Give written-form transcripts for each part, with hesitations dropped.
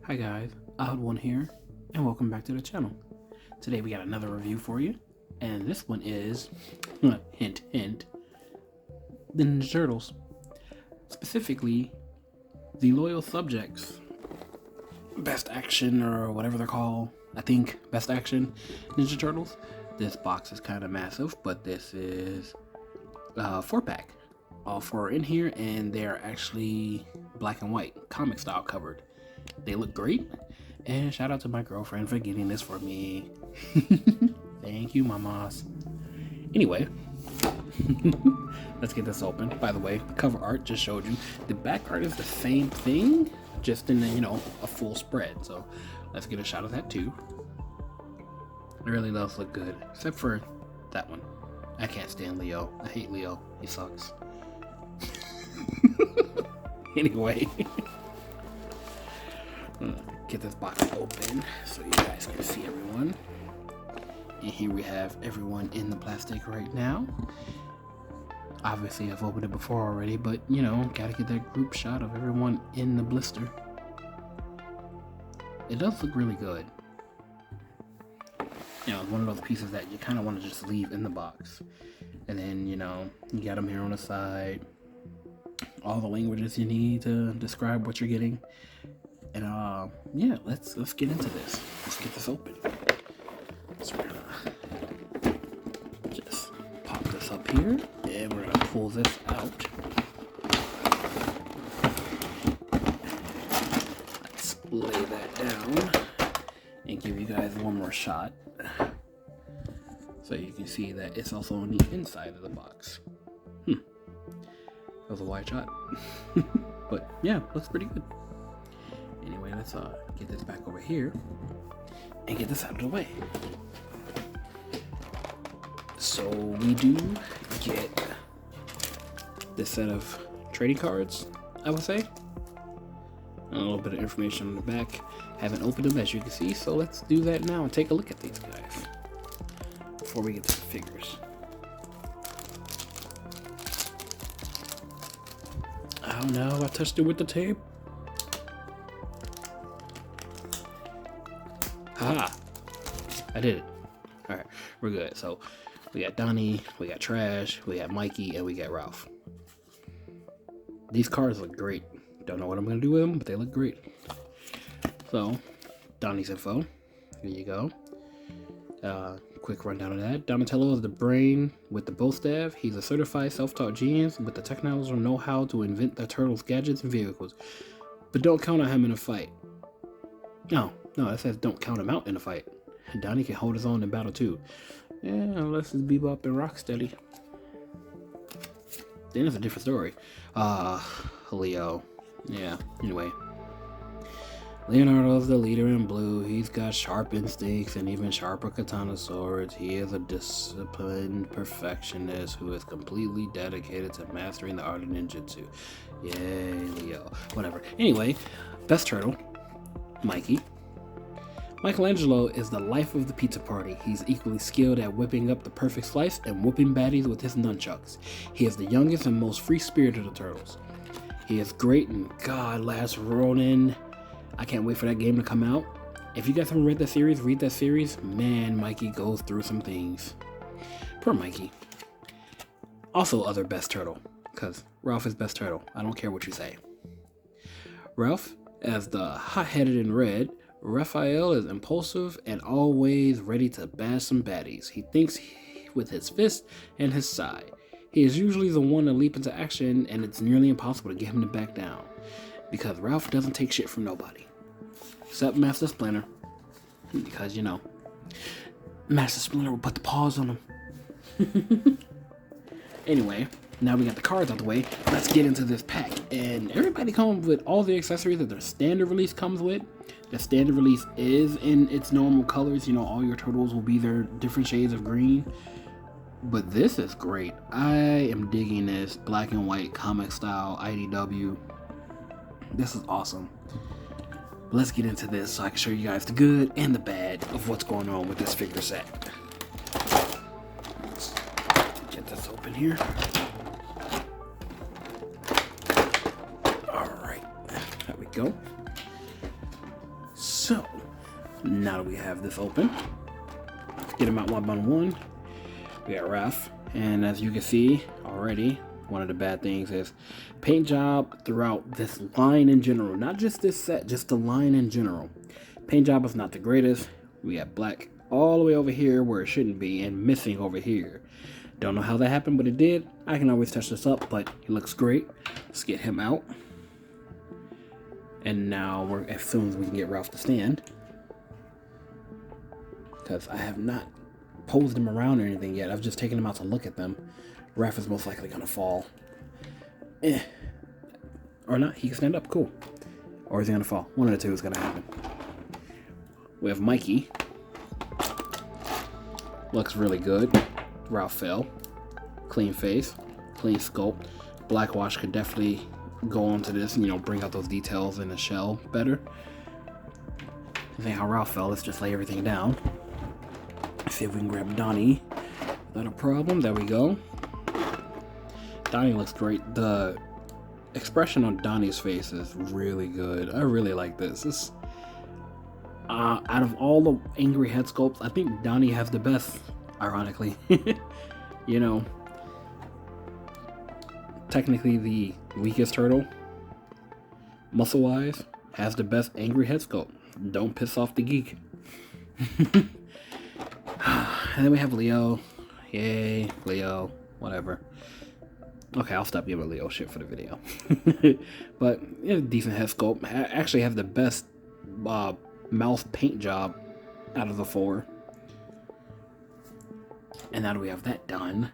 Hi guys, Oddones here, and welcome back to the channel. Today we got another review for you, and this one is, hint hint, the Ninja Turtles. Specifically, the Loyal Subjects, Bst Axn or whatever they're called, I think Bst Axn Ninja Turtles. This box is kind of massive, but this is a 4-pack. All 4 are in here, and they're actually black and white, comic style covered. They look great, and shout out to my girlfriend for getting this for me. Thank you, mamas. Anyway, let's get this open. By the way, cover art just showed you. The back art is the same thing, just in a full spread. So let's get a shot of that too. It really does look good, except for that one. I can't stand Leo. I hate Leo. He sucks. Anyway. Get this box open so you guys can see everyone. And here we have everyone in the plastic right now. Obviously I've opened it before already, but gotta get that group shot of everyone in the blister. It does look really good. It's one of those pieces that you kind of want to just leave in the box. And then you got them here on the side, all the languages you need to describe what you're getting. And yeah, let's get into this. Let's get this open. So we're gonna just pop this up here, and we're gonna pull this out. Let's lay that down and give you guys one more shot, so you can see that it's also on the inside of the box. That was a wide shot, but yeah, looks pretty good. Anyway, let's get this back over here and get this out of the way. So we do get this set of trading cards, I would say. A little bit of information on the back. Haven't opened them, as you can see, so let's do that now and take a look at these guys before we get to the figures. Oh no, I touched it with the tape. Haha, I did it. Alright, we're good. So we got Donnie, we got Trash, we got Mikey, and we got Ralph. These cards look great. Don't know what I'm going to do with them, but they look great. So, Donnie's info. Here you go. Quick rundown of that. Donatello is the brain with the bow staff. He's a certified self-taught genius with the technological know-how to invent the turtles' gadgets and vehicles. But don't count on him in a fight. No, it says don't count him out in a fight. Donnie can hold his own in battle too. Yeah, unless it's Bebop and Rocksteady. Then it's a different story. Leo. Yeah, anyway. Leonardo's the leader in blue. He's got sharp instincts and even sharper katana swords. He is a disciplined perfectionist who is completely dedicated to mastering the art of ninjutsu. Yay, Leo. Whatever. Anyway, best turtle, Mikey. Michelangelo is the life of the pizza party. He's equally skilled at whipping up the perfect slice and whooping baddies with his nunchucks. He is the youngest and most free-spirited of the turtles. He is great in God, Last Ronin. I can't wait for that game to come out. If you guys haven't read that series, read that series. Man, Mikey goes through some things. Poor Mikey. Also other best turtle, because Ralph is best turtle. I don't care what you say. Ralph, as the hot-headed and red, Raphael is impulsive and always ready to bash some baddies. He thinks with his fist and his side. He is usually the one to leap into action, and it's nearly impossible to get him to back down, because Ralph doesn't take shit from nobody. Except Master Splinter. Because, Master Splinter will put the paws on him. Anyway, now we got the cards out the way. Let's get into this pack. And everybody comes with all the accessories that their standard release comes with. The standard release is in its normal colors. All your turtles will be their different shades of green. But this is great. I am digging this black and white comic style IDW. This is awesome. Let's get into this so I can show you guys the good and the bad of what's going on with this figure set. Let's get this open here. Alright, there we go. So, now that we have this open, let's get them out one by one. We got Ralph, and as you can see already, one of the bad things is paint job throughout this line in general, not just this set, just the line in general. Paint job is not the greatest. We got black all the way over here where it shouldn't be and missing over here. Don't know how that happened, but it did. I can always touch this up, but he looks great. Let's get him out. And now we're, as soon as we can get Ralph to stand, because I have not posed him around or anything yet. I've just taken him out to look at them. Ralph is most likely gonna fall. Or not, he can stand up, cool. Or is he gonna fall? One of the two is gonna happen. We have Mikey. Looks really good. Ralph fell. Clean face, clean sculpt. Blackwash could definitely go onto this and, you know, bring out those details in the shell better. I think how Ralph fell, let's just lay everything down. See if we can grab Donnie. Not a problem, there we go. Donnie looks great. The expression on Donnie's face is really good. I really like this. Out of all the angry head sculpts, I think Donnie has the best, ironically. You know, technically the weakest turtle, muscle-wise, has the best angry head sculpt. Don't piss off the geek. And then we have Leo. Yay, Leo. Whatever. Okay, I'll stop giving Leo shit for the video. But yeah, decent head sculpt. Actually have the best mouth paint job out of the four. And now that we have that done,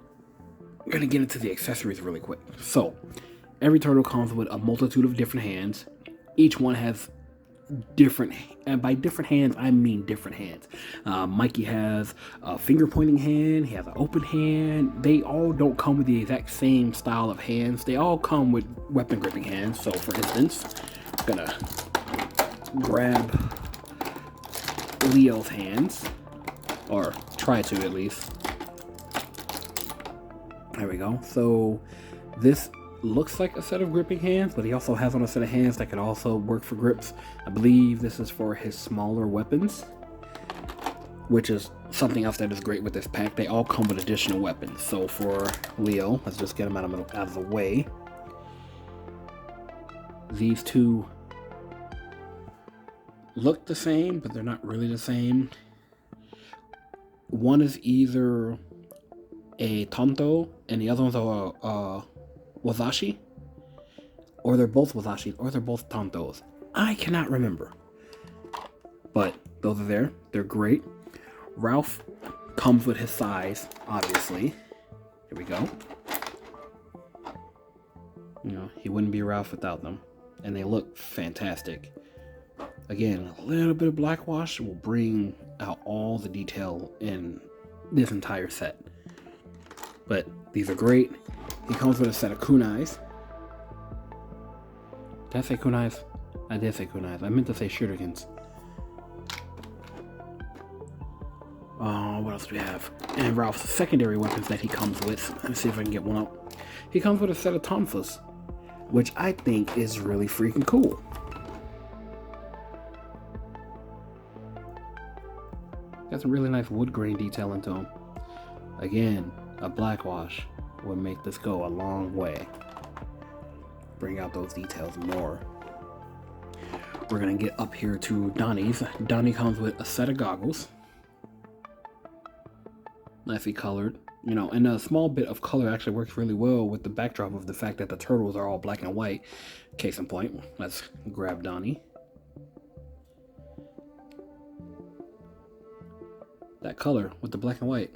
we're gonna get into the accessories really quick. So, every turtle comes with a multitude of different hands. Each one has different, and by different hands, I mean different hands. Mikey has a finger pointing hand, he has an open hand. They all don't come with the exact same style of hands. They all come with weapon gripping hands. So for instance, I'm gonna grab Leo's hands, or try to at least. There we go. So this looks like a set of gripping hands, but he also has on a set of hands that can also work for grips. I believe this is for his smaller weapons, which is something else that is great with this pack. They all come with additional weapons. So for Leo, let's just get him out of the way. These two look the same, but they're not really the same. One is either a Tonto, and the other one's a Wazashi, or they're both Wazashis, or they're both Tontos. I cannot remember, but those are there. They're great. Ralph comes with his size, obviously. Here we go. You know, he wouldn't be Ralph without them, and they look fantastic. Again, a little bit of blackwash will bring out all the detail in this entire set. But these are great. He comes with a set of kunais. Did I say kunais? I did say kunais. I meant to say shurikens. What else do we have? And Ralph's secondary weapons that he comes with. Let's see if I can get one up. He comes with a set of tonfas, which I think is really freaking cool. Got some really nice wood grain detail into them. Again, a blackwash would make this go a long way. Bring out those details more. We're gonna get up here to Donnie's. Donnie comes with a set of goggles. Nicely colored. You know, and a small bit of color actually works really well with the backdrop of the fact that the turtles are all black and white. Case in point, let's grab Donnie. That color with the black and white.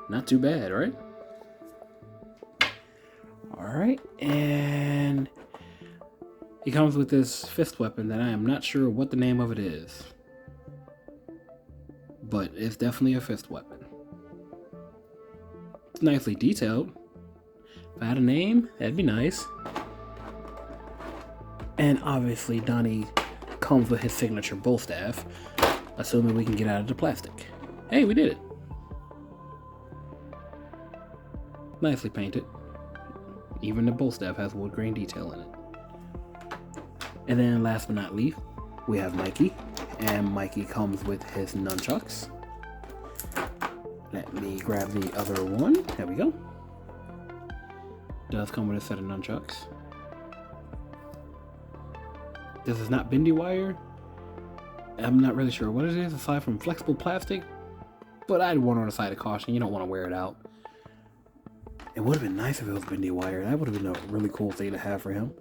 Not too bad, right? Alright, and he comes with this fist weapon that I am not sure what the name of it is. But it's definitely a fist weapon. It's nicely detailed. If I had a name, that'd be nice. And obviously Donnie comes with his signature bow staff, assuming we can get out of the plastic. Hey, we did it. Nicely painted. Even the bow staff has wood grain detail in it. And then last but not least, We have Mikey, and Mikey comes with his nunchucks. Let me grab the other one. There we go. Does come with a set of nunchucks. This is not bendy wire. I'm not really sure what it is aside from flexible plastic, but I'd warn on the side of caution. You don't want to wear it out. It would have been nice if it was bendy wire. That would have been a really cool thing to have for him.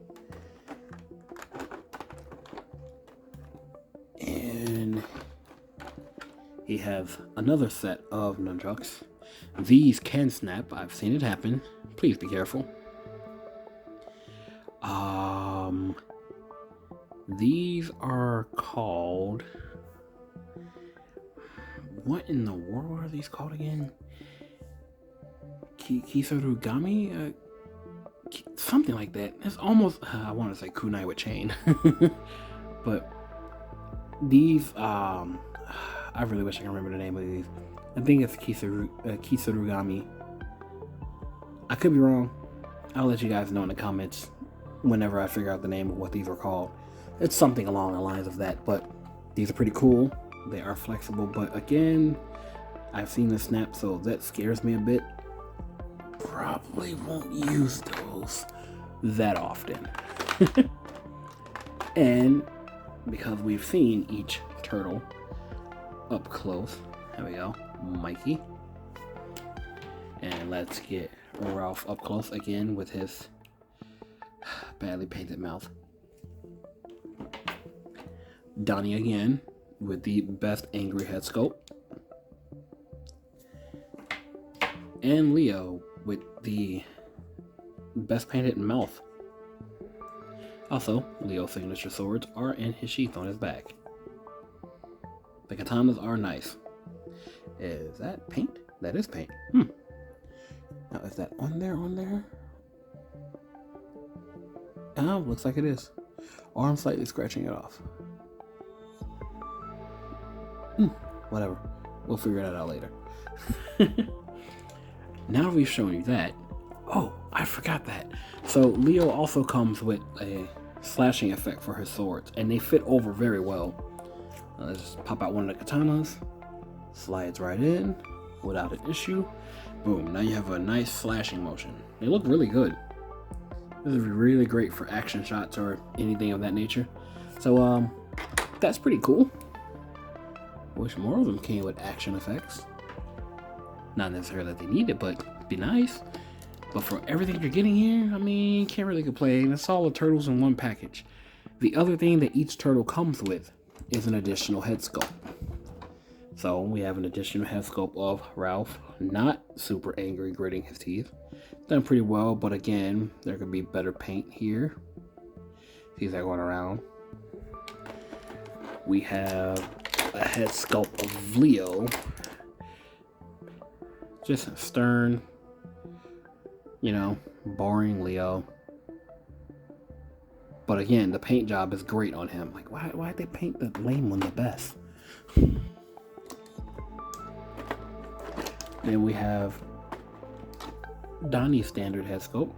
And he has another set of nunchucks. These can snap. I've seen it happen. Please be careful. These are called... What in the world are these called again? Kisurugami? Something like that. It's almost... I want to say kunai with chain. But these... I really wish I could remember the name of these. I think it's Kisurugami. I could be wrong. I'll let you guys know in the comments whenever I figure out the name of what these are called. It's something along the lines of that, but these are pretty cool. They are flexible, but again, I've seen the snap, so that scares me a bit. Probably won't use those that often. And because we've seen each turtle up close, there we go, Mikey. And let's get Ralph up close again with his badly painted mouth. Donnie again with the best angry head sculpt. And Leo with the best painted mouth. Also, Leo's signature swords are in his sheath on his back. The katanas are nice. Is that paint? That is paint. Now, is that on there? Oh, looks like it is. Or I'm slightly scratching it off. Whatever. We'll figure that out later. Now that we've shown you that, oh, I forgot that. So Leo also comes with a slashing effect for his swords, and they fit over very well. Let's just pop out one of the katanas, slides right in without an issue. Boom, now you have a nice slashing motion. They look really good. This is really great for action shots or anything of that nature. So that's pretty cool. Wish more of them came with action effects. Not necessarily that they need it, but it'd be nice. But for everything you're getting here, I mean, can't really complain. It's all the turtles in one package. The other thing that each turtle comes with is an additional head sculpt. So we have an additional head sculpt of Ralph, not super angry, gritting his teeth. Done pretty well, but again, there could be better paint here. See that going around. We have a head sculpt of Leo. Just stern, you know, boring Leo. But again, the paint job is great on him. Like, why'd they paint the lame one the best? Then we have Donnie's standard head sculpt,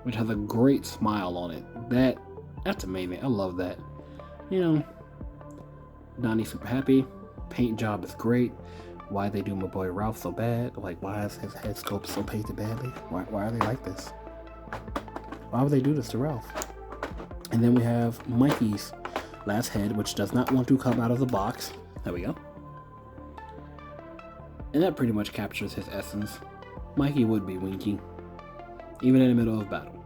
which has a great smile on it. That's amazing. I love that. You know, Donnie's super happy. Paint job is great. Why they do my boy Ralph so bad? Like, why is his head sculpt so painted badly? Why are they like this? Why would they do this to Ralph? And then we have Mikey's last head, which does not want to come out of the box. There we go. And that pretty much captures his essence. Mikey would be winky, even in the middle of battle.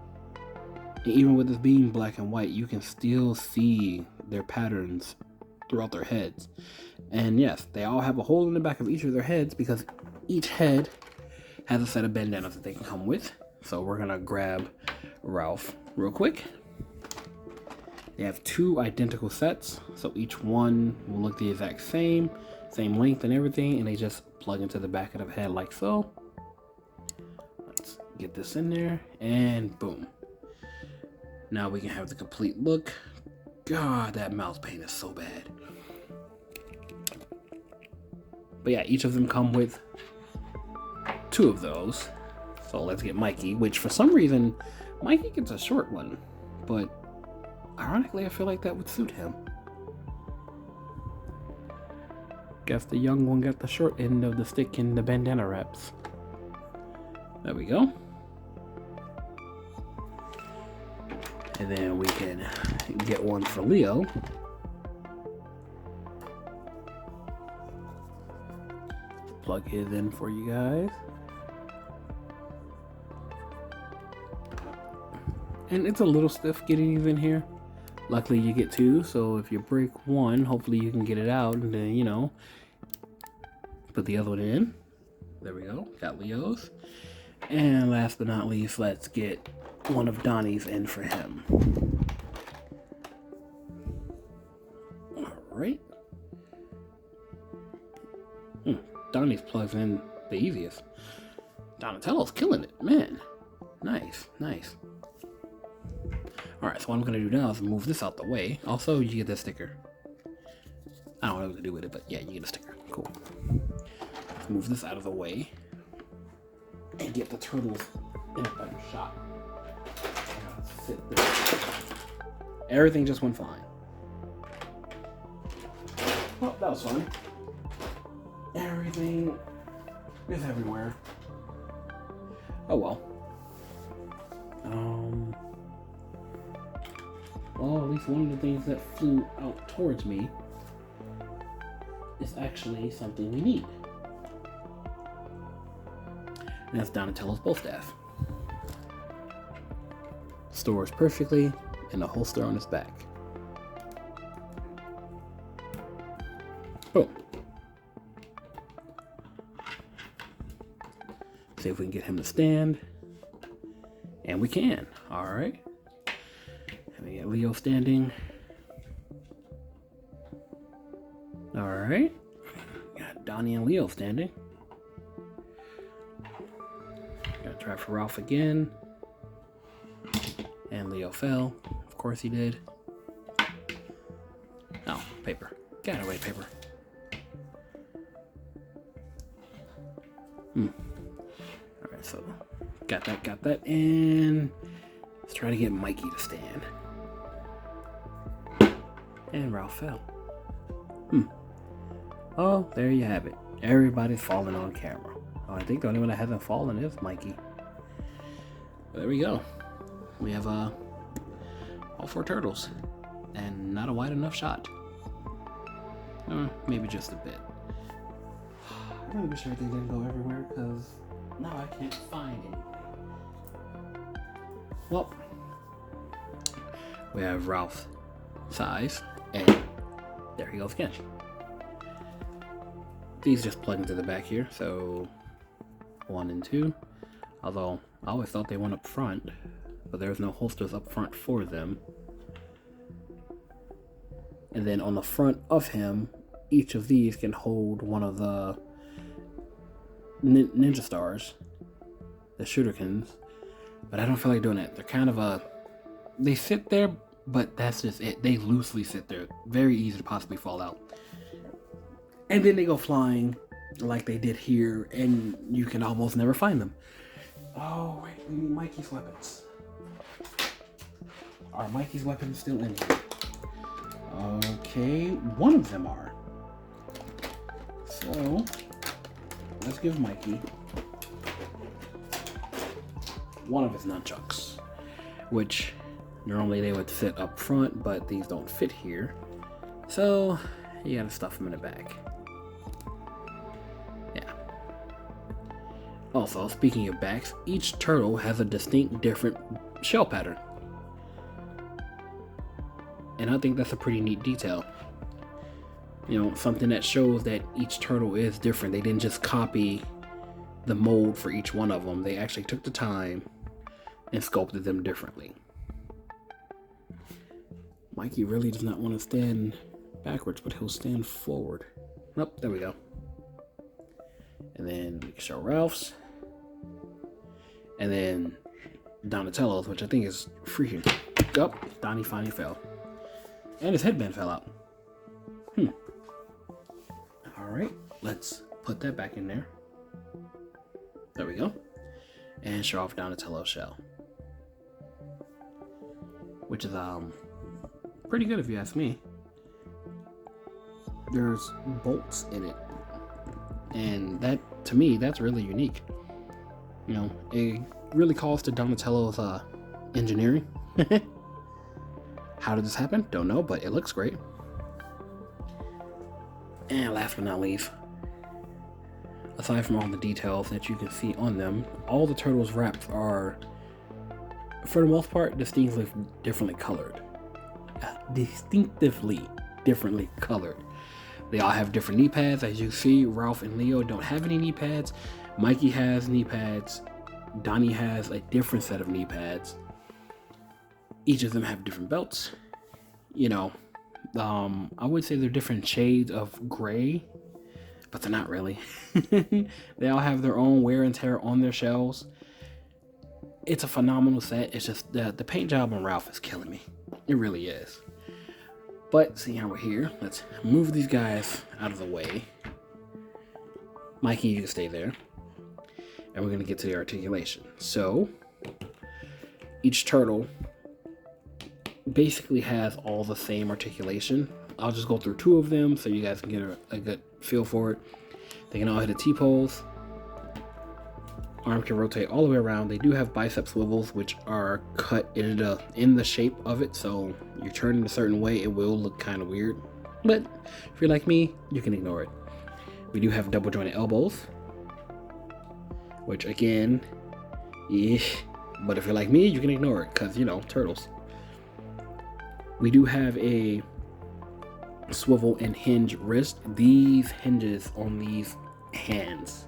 And even with this being black and white, you can still see their patterns throughout their heads. And yes, they all have a hole in the back of each of their heads because each head has a set of bandanas that they can come with. So we're gonna grab Ralph real quick. They have two identical sets, so each one will look the exact same length and everything, and they just plug into the back of the head like so. Let's get this in there, and boom. Now we can have the complete look. God, that mouse paint is so bad. But yeah, each of them come with two of those. So let's get Mikey, which for some reason, Mikey gets a short one. But ironically, I feel like that would suit him. Guess the young one got the short end of the stick in the bandana wraps. There we go. And then we can get one for Leo. Plug his in for you guys. And it's a little stiff getting these in here. Luckily you get two, so if you break one, hopefully you can get it out and then, you know, put the other one in. There we go, got Leo's. And last but not least, let's get one of Donnie's in for him. Alright. Donnie's plugs in the easiest. Donatello's killing it, man. Nice, nice. Alright, so what I'm gonna do now is move this out the way. Also, you get this sticker. I don't know what to do with it, but yeah, you get a sticker. Cool. Let's move this out of the way and get the turtles in a better shot. Sit there. Everything just went fine. Oh, that was fun. Everything is everywhere. Oh well. Well, at least one of the things that flew out towards me is actually something we need. And that's Donatello's bow staff. Stores perfectly in a holster on his back. Boom. See if we can get him to stand. And we can. Alright. And we get Leo standing. Alright. Got Donnie and Leo standing. Gotta try for Ralph again. And Leo fell. Of course he did. Oh, paper. Get away, paper. Alright, so got that. And let's try to get Mikey to stand. And Ralph fell. Oh, there you have it. Everybody's falling on camera. Oh, I think the only one that hasn't fallen is Mikey. There we go. We have all 4 turtles. And not a wide enough shot. Maybe just a bit. I really wish everything didn't go everywhere, because now I can't find anything. Well, we have Ralph's size, and there he goes again. These just plug into the back here, so 1 and 2. Although I always thought they went up front, but there's no holsters up front for them. And then on the front of him, each of these can hold one of the ninja stars, the shurikens, but I don't feel like doing that. They're kind of they sit there, but that's just it. They loosely sit there, very easy to possibly fall out. And then they go flying like they did here, and you can almost never find them. Oh wait, we need Mikey's weapons. Are Mikey's weapons still in here? Okay, one of them are. So let's give Mikey one of his nunchucks, which normally they would fit up front, but these don't fit here, so you gotta stuff them in the back. Yeah. Also, speaking of backs, each turtle has a distinct different shell pattern, and I think that's a pretty neat detail. You know, something that shows that each turtle is different. They didn't just copy the mold for each one of them. They actually took the time and sculpted them differently. Mikey really does not want to stand backwards, but he'll stand forward. Oh, there we go. And then we can show Ralph's. And then Donatello's, which I think is freaking. Oh, Donnie finally fell. And his headband fell out. Alright, let's put that back in there. There we go. And show off Donatello's shell. Which is pretty good if you ask me. there's bolts in it, and that, to me, that's really unique. You know, it really calls to Donatello's engineering. How did this happen? Don't know, but it looks great. And last but not least, aside from all the details that you can see on them, all the turtles' wraps are, for the most part, distinctively differently colored. They all have different knee pads. As you see, Ralph and Leo don't have any knee pads. Mikey has knee pads. Donnie has a different set of knee pads. Each of them have different belts. You know, I would say they're different shades of gray, but they're not really. They all have their own wear and tear on their shells. It's a phenomenal set. It's just the paint job on Ralph is killing me. It really is. But seeing how we're here, let's move these guys out of the way. Mikey, you can stay there. And we're going to get to the articulation. So, each turtle basically has all the same articulation. I'll just go through two of them so you guys can get a good feel for it. They can all hit a T-pose. Arm can rotate all the way around. They do have bicep swivels, which are cut in the shape of it, so you turn it a certain way, it will look kind of weird. But if you're like me, you can ignore it. We do have double jointed elbows, which again, yeah, but if you're like me, you can ignore it, because, you know, turtles. We do have a swivel and hinge wrist. These hinges on these hands,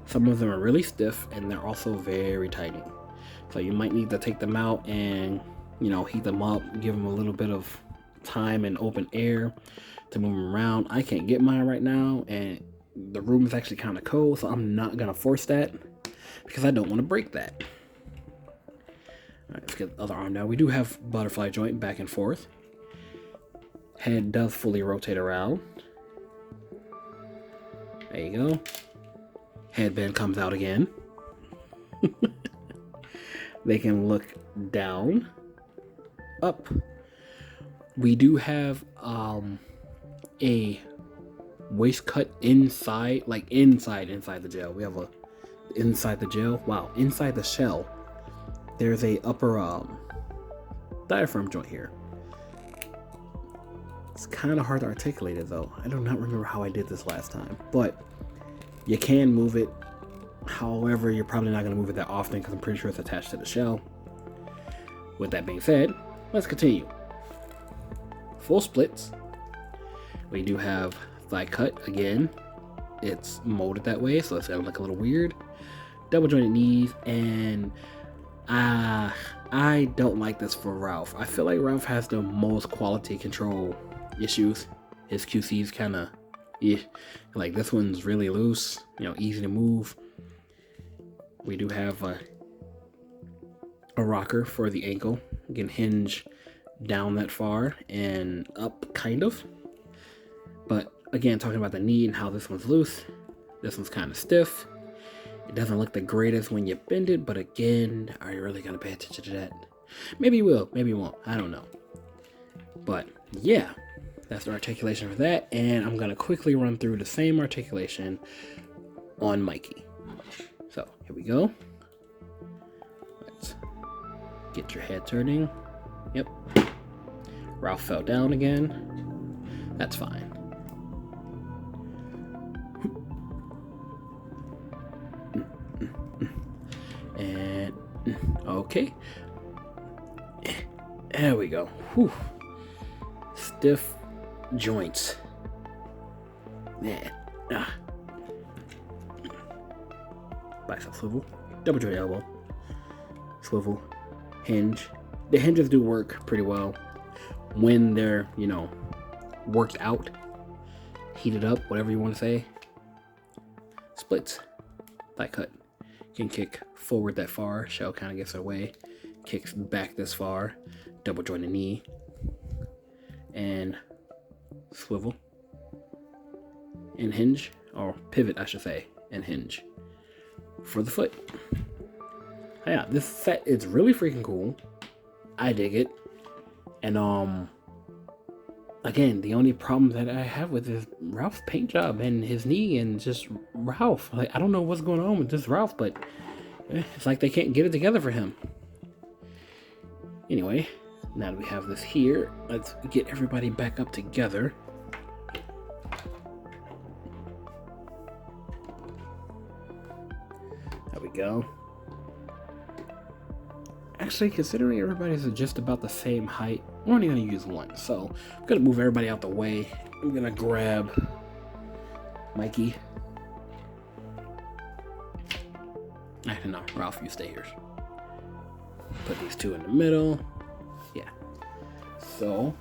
some of them are really stiff and they're also very tiny. So you might need to take them out and, you know, heat them up, give them a little bit of time and open air to move them around. I can't get mine right now and the room is actually kind of cold, so I'm not going to force that because I don't want to break that. All right, let's get the other arm now. We do have butterfly joint back and forth. Head does fully rotate around. There you go. Headband comes out again. They can look down, up. We do have a waist cut inside, like inside the gel. We have a inside the gel. Wow, inside the shell. There's a upper diaphragm joint here. It's kind of hard to articulate it though. I do not remember how I did this last time, but you can move it. However, you're probably not going to move it that often because I'm pretty sure it's attached to the shell. With that being said, let's continue. Full splits. We do have thigh cut again. It's molded that way, so it's going to look a little weird. Double jointed knees, and I don't like this for Ralph. I feel like Ralph has the most quality control issues. His QC's kind of, yeah, like this one's really loose, you know, easy to move. We do have a rocker for the ankle. You can hinge down that far and up, kind of. But again, talking about the knee and how this one's loose, this one's kind of stiff. It doesn't look the greatest when you bend it, but again, are you really going to pay attention to that? Maybe you will, maybe you won't, I don't know. But yeah, that's the articulation for that, and I'm going to quickly run through the same articulation on Mikey. So, here we go. Let's get your head turning. Yep. Ralph fell down again. That's fine. And okay, there we go. Whew. Stiff joints. Man. Bicep swivel, double joint elbow, swivel, hinge. The hinges do work pretty well when they're, you know, worked out, heated up, whatever you want to say. Splits, thigh cut. Can kick forward that far, shell kind of gets away, kicks back this far, double jointed knee, and swivel, and hinge, or pivot I should say, and hinge for the foot. Yeah, this set is really freaking cool. I dig it. And Again, the only problem that I have with is Ralph's paint job and his knee and just Ralph. Like, I don't know what's going on with this Ralph, but it's like they can't get it together for him. Anyway, now that we have this here, let's get everybody back up together. There we go. Actually, considering everybody's just about the same height, we're only going to use one. So I'm going to move everybody out the way. I'm going to grab Mikey. Actually, no, Ralph, you stay here. Put these two in the middle. Yeah. So,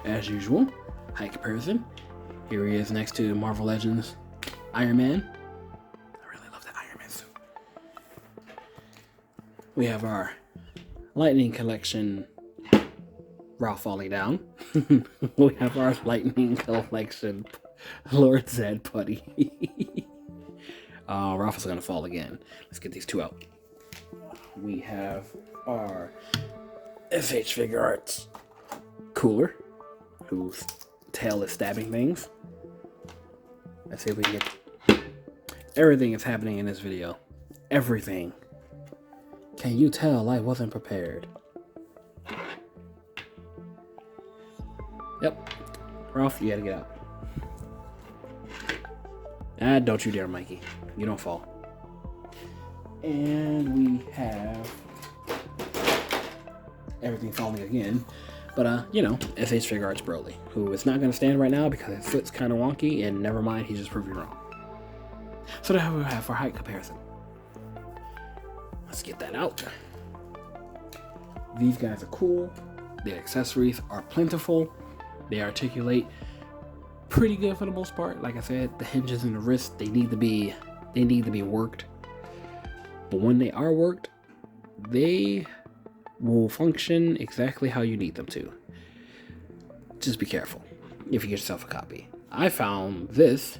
as usual, height comparison. Here he is next to Marvel Legends Iron Man. I really love that Iron Man suit. We have our Lightning Collection Ralph falling down. We have our Lightning Collection Lord Zed Putty. Ralph is going to fall again. Let's get these two out. We have our SH Figure Arts Cooler, whose tail is stabbing things. Let's see if we can get... Everything is happening in this video. Everything. Can you tell I wasn't prepared? Yep. Ralph, you gotta get out. Ah, don't you dare, Mikey. You don't fall. And we have everything falling again. But, you know, SH Figure Arts Broly, who is not going to stand right now because his foot's kind of wonky, and never mind, he just proved you wrong. So that's what we have for height comparison. Let's get that out. These guys are cool. The accessories are plentiful. They articulate pretty good for the most part. Like I said, the hinges and the wrists, they need to be worked. But when they are worked, they will function exactly how you need them to. Just be careful if you get yourself a copy. I found this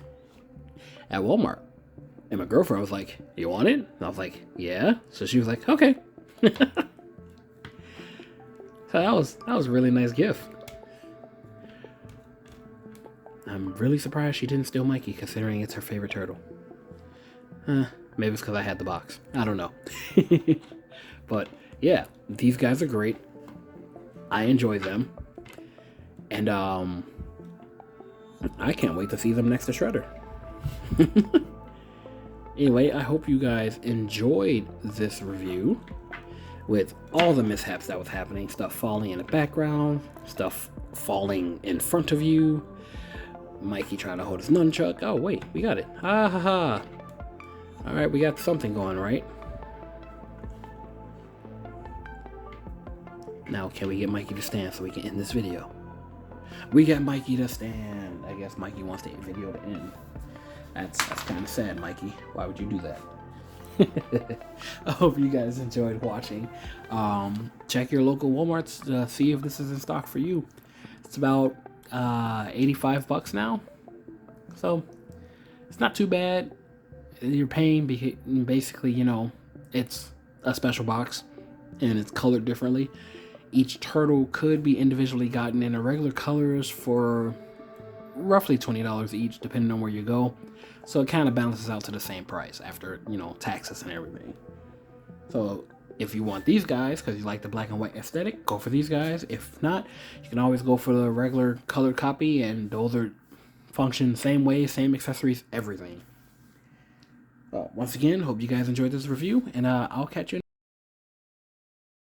at Walmart, and my girlfriend was like, "You want it?" And I was like, "Yeah." So she was like, "Okay." So that was a really nice gift. I'm really surprised she didn't steal Mikey, considering it's her favorite turtle. Maybe it's because I had the box. I don't know. But yeah, these guys are great. I enjoy them. And I can't wait to see them next to Shredder. Anyway, I hope you guys enjoyed this review with all the mishaps that was happening. Stuff falling in the background, stuff falling in front of you, Mikey trying to hold his nunchuck. Oh wait, we got it. Ha ha ha. Alright, we got something going, right? Now, can we get Mikey to stand so we can end this video? We got Mikey to stand. I guess Mikey wants the video to end. That's kind of sad, Mikey. Why would you do that? I hope you guys enjoyed watching. Check your local Walmarts to see if this is in stock for you. It's about $85 now. So, it's not too bad. You're paying basically, you know, it's a special box and it's colored differently. Each turtle could be individually gotten in irregular colors for roughly $20 each, depending on where you go. So it kind of balances out to the same price after, you know, taxes and everything. So if you want these guys, because you like the black and white aesthetic, go for these guys. If not, you can always go for the regular colored copy, and those are function the same way, same accessories, everything. Well, once again, hope you guys enjoyed this review, and I'll catch you